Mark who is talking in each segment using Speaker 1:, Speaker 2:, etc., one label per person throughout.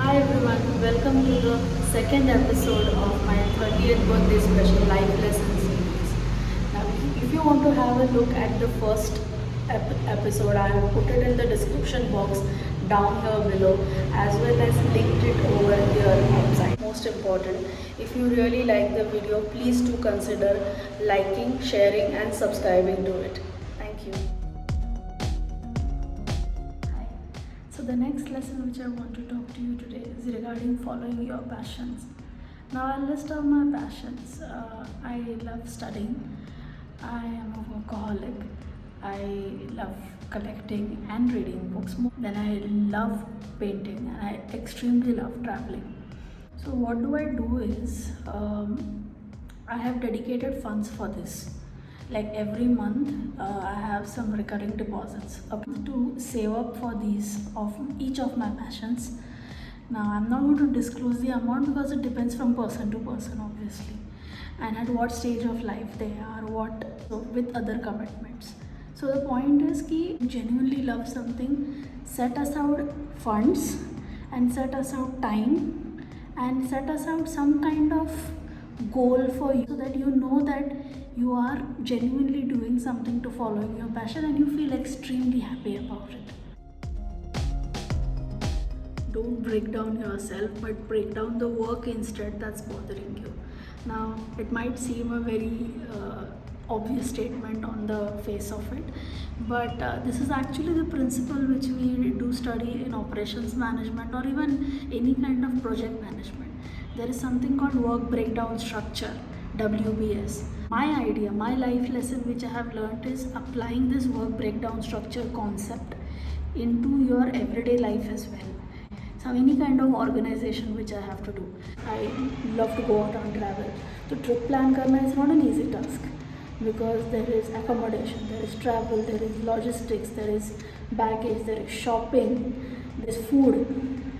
Speaker 1: Hi everyone, welcome to the second episode of my 30th birthday special life lesson series. Now, if you want to have a look at the first episode, I have put it in the description box down here below as well as linked it over here outside. Most important, if you really like the video, please do consider liking, sharing and subscribing to it. Thank you. Hi. So the next lesson which I want to talk to you today is regarding following your passions. Now I'll list out my passions. I love studying. I am a workaholic. I love collecting and reading books. Then I love painting and I extremely love traveling. So what do I do is I have dedicated funds for this. Like every month, I have some recurring deposits up to save up for these of each of my passions. Now I'm not going to disclose the amount because it depends from person to person, obviously, and at what stage of life they are, what with other commitments. So the point is ki genuinely love something, set aside funds and set aside time and set aside some kind of goal for you so that you know that you are genuinely doing something to following your passion and you feel extremely happy about it. Don't break down yourself, but break down the work instead that's bothering you. Now, it might seem a very obvious statement on the face of it, but this is actually the principle which we do study in operations management or even any kind of project management. There is something called work breakdown structure, WBS. My idea, my life lesson which I have learned is applying this work breakdown structure concept into your everyday life as well. So any kind of organization which I have to do. I love to go out on travel. So trip plan karna is not an easy task because there is accommodation, there is travel, there is logistics, there is baggage, there is shopping, there is food,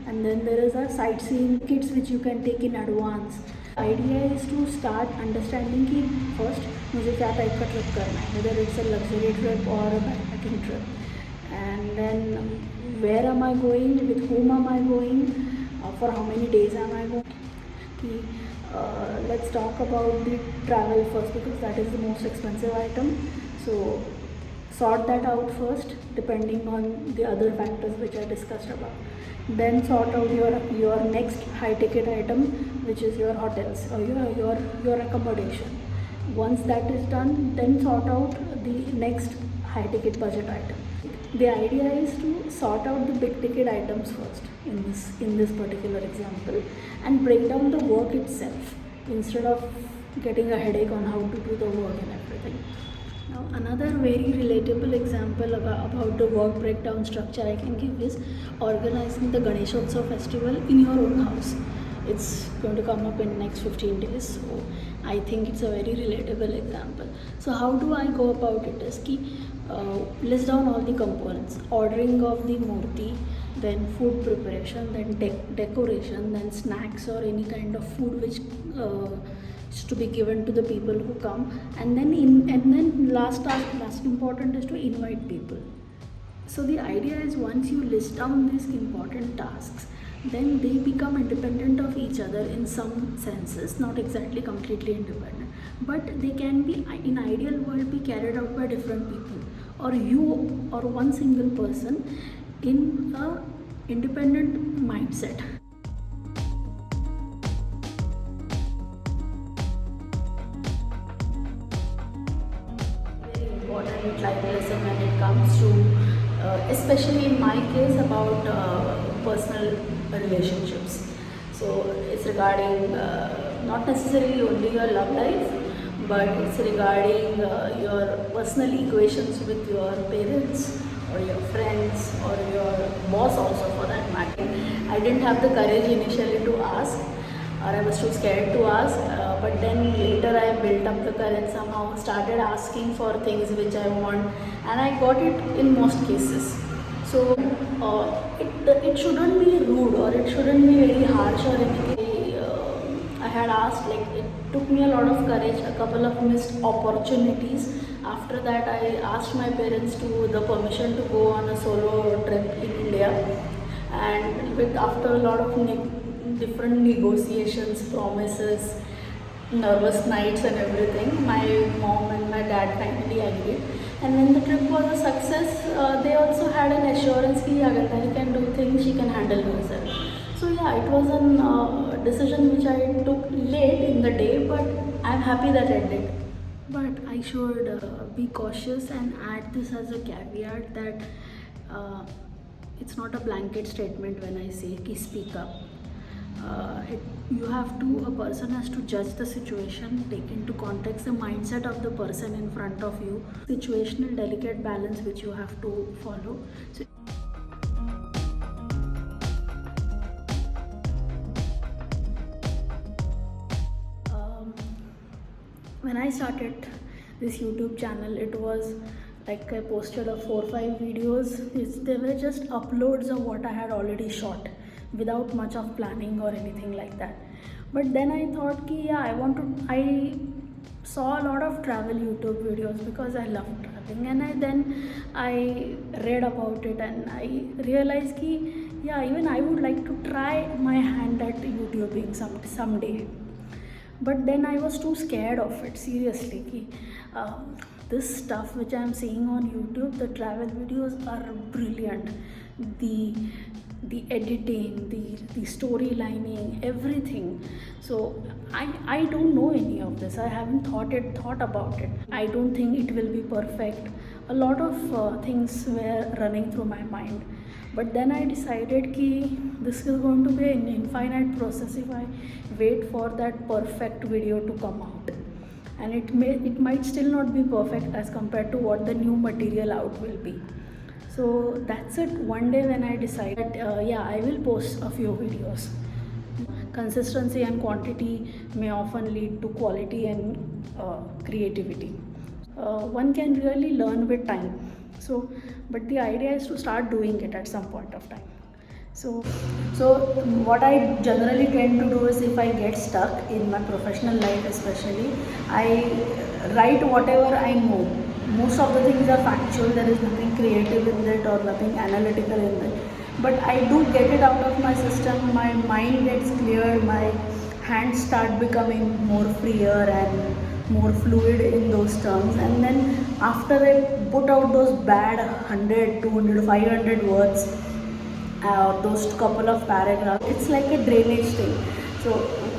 Speaker 1: and then there is a sightseeing kits which you can take in advance. Idea is to start understanding कि first मुझे क्या type का trip करना है, whether it's a luxury trip or a backpacking trip, and then where am I going, with whom am I going, for how many days am I going. Let's talk about the travel first because that is the most expensive item. So sort that out first depending on the other factors which I discussed about. Then sort out your next high ticket item, which is your hotels or your accommodation. Once that is done, then sort out the next high ticket budget item. The idea is to sort out the big ticket items first in this particular example and break down the work itself instead of getting a headache on how to do the work and everything. Now another very relatable example about the work breakdown structure I can give is organizing the Ganeshotsav festival in your own house. It's going to come up in next 15 days, so I think it's a very relatable example. So how do I go about it is ki list down all the components, ordering of the murti, then food preparation, then decoration, then snacks or any kind of food which is to be given to the people who come, and then last important is to invite people. So the idea is once you list down these important tasks, then they become independent of each other in some senses, not exactly completely independent, but they can be in ideal world be carried out by different people or you or one single person in a independent mindset. Very important life lesson when it comes to especially in my case about personal relationships. So it's regarding not necessarily only your love life, but it's regarding your personal equations with your parents or your friends or your boss also for that matter. I didn't have the courage initially to ask, or I was too scared to ask, but then later I built up the courage somehow, started asking for things which I want, and I got it in most cases. So it shouldn't be rude or it shouldn't be very harsh or anything. I had asked, like it took me a lot of courage, a couple of missed opportunities. After that I asked my parents to the permission to go on a solo trip in India, and with after a lot of different negotiations, promises, nervous nights and everything, my mom and my dad finally agreed. And when the trip was a success, they also had an assurance that Agatha can do things, she can handle herself. So yeah, it was a decision which I took late in the day, but I'm happy that I did. But I should be cautious and add this as a caveat that uh, it's not a blanket statement when I say ki speak up. You have to, a person has to judge the situation, take into context the mindset of the person in front of you, situational delicate balance which you have to follow. So, when I started this YouTube channel, it was like I posted a 4 or 5 videos. They were just uploads of what I had already shot without much of planning or anything like that. But then I thought ki yeah, I saw a lot of travel YouTube videos because I love traveling, and I read about it and I realized ki yeah, even I would like to try my hand at YouTubing someday. But then I was too scared of it, seriously. This stuff which I'm seeing on YouTube, the travel videos are brilliant. The editing, the storylining, everything. So I don't know any of this. I haven't thought about it. I don't think it will be perfect. A lot of things were running through my mind. But then I decided ki this is going to be an infinite process if I wait for that perfect video to come out. And it might still not be perfect as compared to what the new material out will be. So that's it. One day when I decided, yeah, I will post a few videos. Consistency and quantity may often lead to quality and creativity. One can really learn with time. So, but the idea is to start doing it at some point of time. So what I generally tend to do is if I get stuck in my professional life, especially, I write whatever I know. Most of the things are factual. There is nothing creative in it or nothing analytical in it. But I do get it out of my system. My mind gets cleared. My hands start becoming more freer and more fluid in those terms. And then after I put out those bad 100, 200, 500 words, those couple of paragraphs, it's like a drainage thing. So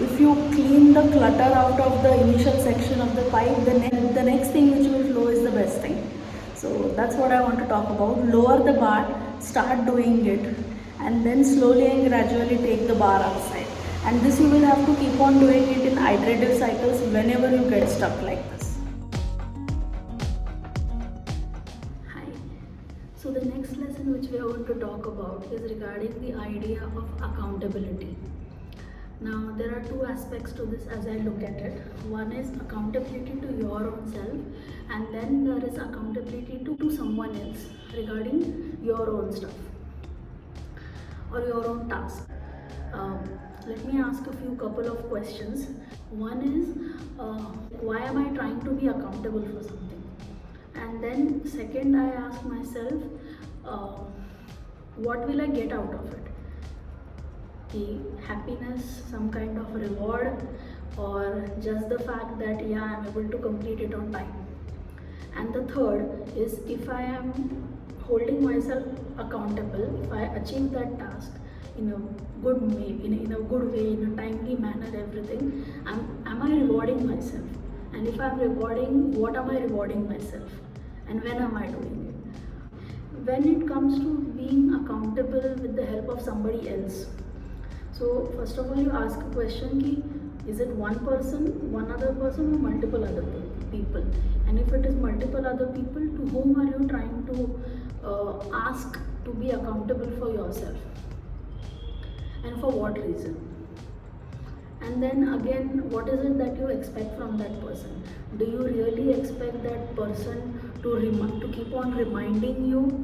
Speaker 1: if you clean the clutter out of the initial section of the pipe, the next thing which will flow is the best thing. So that's what I want to talk about. Lower the bar, start doing it, and then slowly and gradually take the bar outside. And this you will have to keep on doing it in iterative cycles whenever you get stuck like this. Hi. So the next lesson which we are going to talk about is regarding the idea of accountability. Now there are two aspects to this as I look at it. One is accountability to your own self, and then there is accountability to someone else regarding your own stuff or your own task. Let me ask a few couple of questions. One is why am I trying to be accountable for something? And then second, I ask myself, what will I get out of it? The happiness, some kind of reward, or just the fact that yeah, I'm able to complete it on time. And the third is if I am holding myself accountable, if I achieve that task in a good way, in a good way, in a timely manner, everything, am I rewarding myself? And if I'm rewarding, what am I rewarding myself? And when am I doing it? When it comes to being accountable with the help of somebody else, so first of all you ask a question ki, is it one person, one other person, or multiple other people? And if it is multiple other people, to whom are you trying to ask to be accountable for yourself? And for what reason? And then again, what is it that you expect from that person? Do you really expect that person to keep on reminding you,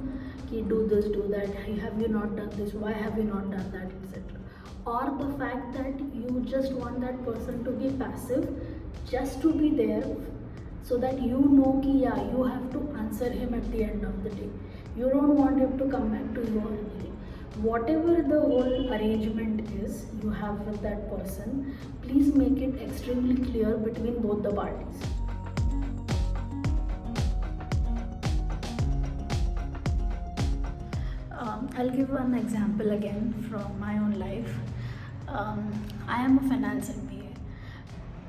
Speaker 1: ki do this, do that, have you not done this, why have you not done that, etc. Or the fact that you just want that person to be passive, just to be there, so that you know ki yeah, you have to answer him at the end of the day. You don't want him to come back to you or anything. whatever the whole arrangement is you have with that person, please make it extremely clear between both the parties. I'll give one example again from my own life. I am a finance MBA,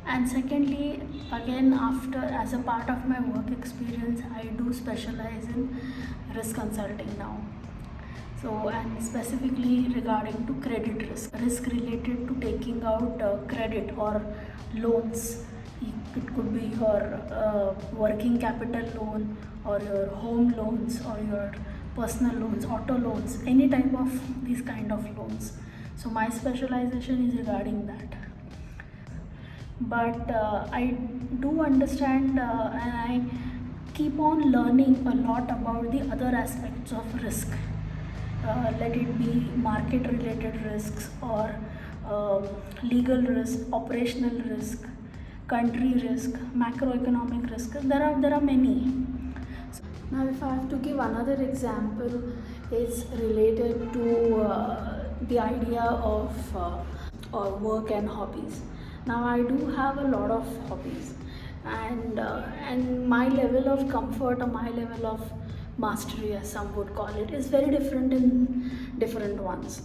Speaker 1: and secondly, again, after as a part of my work experience, I do specialize in risk consulting now. So, and specifically regarding to credit risk related to taking out credit or loans. It could be your working capital loan, or your home loans, or your personal loans, auto loans, any type of these kind of loans. So my specialization is regarding that. But I do understand and I keep on learning a lot about the other aspects of risk. Let it be market related risks, or legal risk, operational risk, country risk, macroeconomic risk. There are many. Now, if I have to give another example, it's related to the idea of work and hobbies. Now, I do have a lot of hobbies, and my level of comfort, or my level of mastery, as some would call it, is very different in different ones.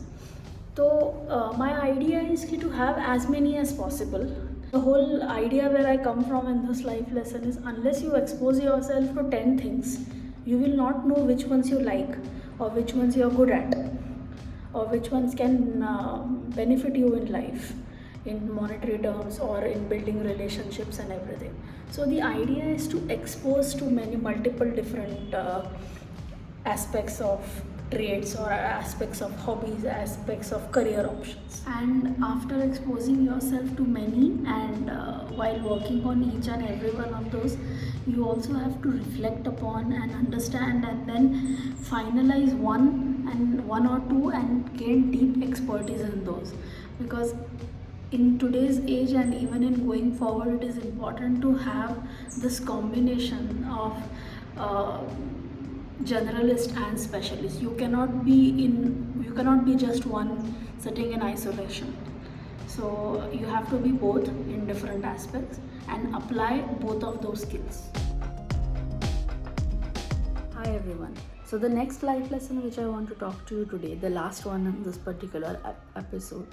Speaker 1: So, my idea is to have as many as possible. The whole idea where I come from in this life lesson is, unless you expose yourself to 10 things, you will not know which ones you like, or which ones you are good at, or which ones can benefit you in life, in monetary terms, or in building relationships and everything. So the idea is to expose to many multiple different aspects of traits, or aspects of hobbies, aspects of career options. And after exposing yourself to many, and while working on each and every one of those, you also have to reflect upon and understand, and then finalize one or two, and gain deep expertise in those. Because in today's age, and even in going forward, it is important to have this combination of generalist and specialist. You cannot be just one sitting in isolation. So you have to be both in different aspects and apply both of those skills. Hi everyone. So the next life lesson which I want to talk to you today, the last one in this particular episode,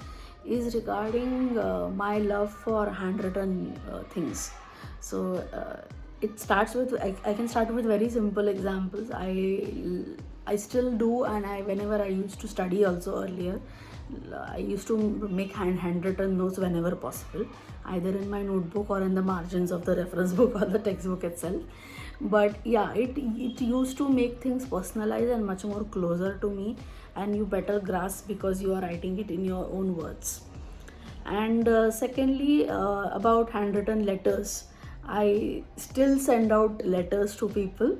Speaker 1: is regarding my love for handwritten things. So it starts with, I can start with very simple examples. I still do, and whenever I used to study also earlier, I used to make handwritten notes whenever possible, either in my notebook or in the margins of the reference book or the textbook itself. But yeah, it used to make things personalized and much more closer to me, and you better grasp because you are writing it in your own words. And secondly, about handwritten letters, I still send out letters to people.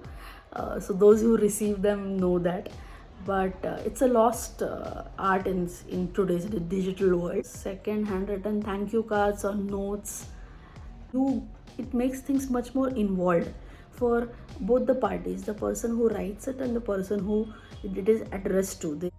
Speaker 1: So those who receive them know that. But it's a lost art in today's digital world. Second, handwritten thank you cards or notes. It makes things much more involved for both the parties, the person who writes it and the person who it is addressed to.